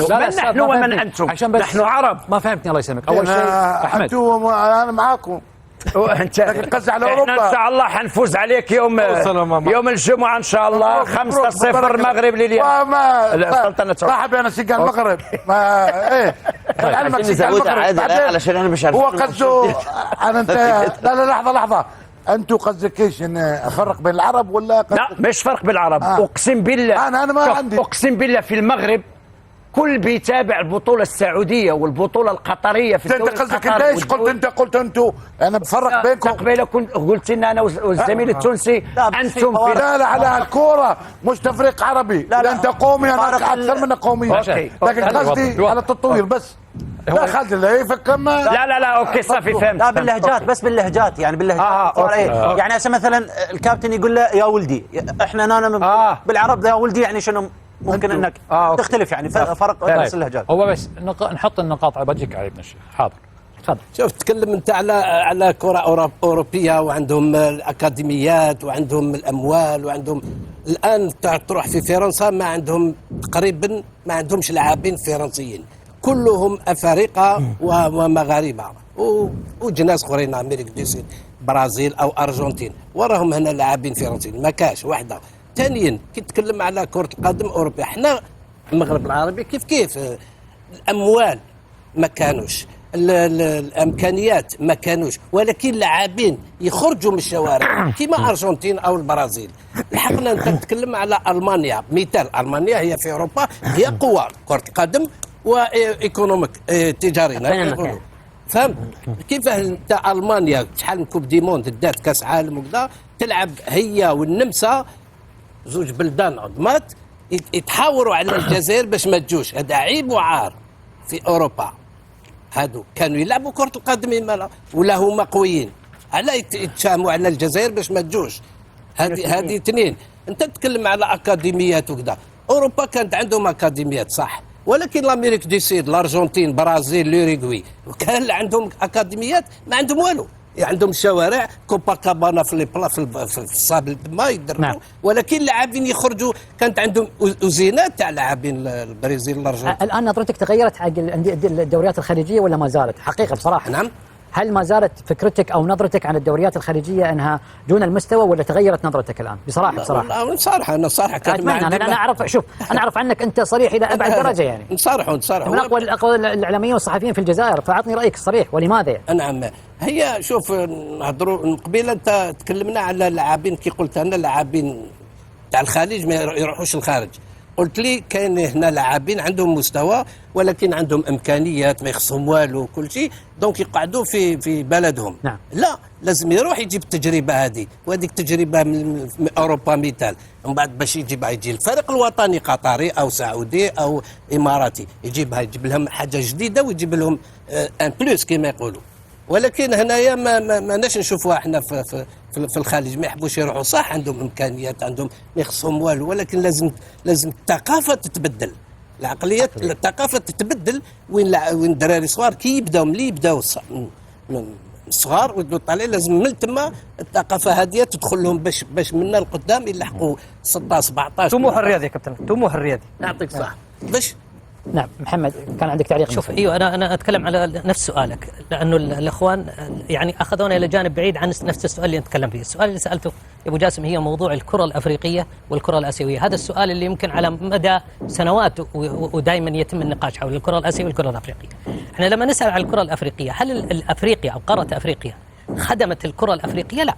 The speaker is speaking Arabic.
من نحن ومن أنتم؟ نحن عرب. ما فهمتني الله يسلمك. أول شيء أحمد، أنتم أنا معاكم. انت قصدي على احنا اوروبا. ان شاء الله حنفوز عليك يوم الجمعه ان شاء الله 5-0 المغرب لليوم. السلطنه صاحبي انا سيقال المغرب ما ايه علمك سيقال المغرب علشان انا مش عارف هو قصده انت. لا لحظه انتوا قصدك ايش؟ ان افرق بين العرب ولا لا مش فرق بالعرب. اقسم بالله انا ما عندي. اقسم بالله في المغرب كل بيتابع البطولة السعودية والبطولة القطرية في الدوري القطري. انت قصدك انت ايش قلت انتوا انا بفرق بينكم؟ قبيله كنت قلت لنا انا والزميل التونسي انتم في لا على الكورة مش تفريق عربي. لا انت قومي انا اكثر منك قومية. لكن قصدي على التطوير بس. لا خالد لا يفكر لا اوكي صافي فهمت. لا باللهجات بس باللهجات يعني باللهجات. يعني هسه مثلا الكابتن يقول له يا ولدي احنا انا بالعرب يا ولدي يعني شنو ممكن انك تختلف يعني فرق بس اللهجات. هو بس نحط النقاط على بجيك على ابن الشيخ. حاضر تفضل. شوف تكلم انت على كره اوروبيه وعندهم الاكاديميات وعندهم الاموال وعندهم الان تروح في فرنسا ما عندهم تقريبا ما عندهمش لاعبين فرنسيين كلهم افارقه ومغاربه وجناس اخرين امريكا دي سود برازيل او ارجنتين وراهم هنا لاعبين فرنسيين ما كاش وحده. ثانيا كي تتكلم على كره القدم اوروبيه احنا المغرب العربي كيف الاموال ما كانوش الامكانيات ما كانوش ولكن لاعبين يخرجوا من الشوارع كما ارجنتين او البرازيل. لحقنا انت تتكلم على المانيا مثال المانيا هي في اوروبا هي قوه كره القدم وايكونوميك تجاري فهمت كيف انت المانيا شحال من كوب دي موند دات كاس عالم وكذا تلعب هي والنمسا زوج بلدان عظمات يتحاوروا على الجزائر باش ما تجوش. هذا عيب وعار في اوروبا. هادو كانوا يلعبوا كرة القدم ولا هما قويين على يتشاموا على الجزائر باش ما تجوش. هذه اثنين. انت تتكلم على اكاديميات وكذا. اوروبا كانت عندهم اكاديميات صح ولكن الامريك دي سيد الارجنتين برازيل لوريغوي كان عندهم اكاديميات ما عندهم والو. عندهم شوارع كوباكابانا في الصابل ما يدربوا ولكن لاعبين يخرجوا كانت عندهم أزينات تاع لاعبين البرازيل الارجنتين. الان نظرتك تغيرت حق الدوريات الخليجيه ولا ما زالت؟ حقيقه بصراحه نعم. هل ما زالت فكرتك او نظرتك عن الدوريات الخليجيه انها دون المستوى ولا تغيرت نظرتك الان؟ بصراحه لا انا صراحه انا اعرف شوف انا اعرف عنك انت صريح الى ابعد درجه يعني. نصارح من اقوى الاعلاميين والصحفيين في الجزائر فاعطني رايك الصريح ولماذا؟ نعم هي شوف نهضروا من قبيله انت تكلمنا على لاعبين كي قلت انا لاعبين تاع الخليج ما يروحوش الخارج. قلت لي كاين هنا لاعبين عندهم مستوى ولكن عندهم امكانيات ما يخصهم والو كل شيء دونك يقعدوا في بلدهم. نعم. لا لازم يروح يجيب التجربه هذه وهذيك التجربه من اوروبا مثال من بعد باش يجي الفريق الوطني قطري او سعودي او اماراتي يجيب لهم حاجه جديده ويجيب لهم ان بلوس كما يقولوا. ولكن هنايا ما ناش نشوفوها احنا في الخليج ما يحبوش يروحوا صح عندهم امكانيات عندهم ما يخصهم والو ولكن لازم الثقافه تتبدل العقليات الثقافه تتبدل وين الدراري صغار كي يبداو ملي يبداو صغار ويدوا طالع لازم من تما الثقافه هذه تدخل لهم باش منا القدام يلحقوا 16 17. طموح الرياضي يا كابتن طموح الرياضي. يعطيك صح باش نعم. محمد كان عندك تعليق؟ شوف ايوه انا اتكلم على نفس سؤالك لانه الاخوان يعني اخذونا الى جانب بعيد عن نفس السؤال اللي نتكلم فيه. السؤال اللي سالته يا ابو جاسم هي موضوع الكره الافريقيه والكره الاسيويه. هذا السؤال اللي يمكن على مدى سنوات ودائما يتم النقاش حول الكره الاسيويه والكره الافريقيه. احنا لما نسال عن الكره الافريقيه هل الافريقيا او قاره افريقيا خدمت الكره الافريقيه؟ لا.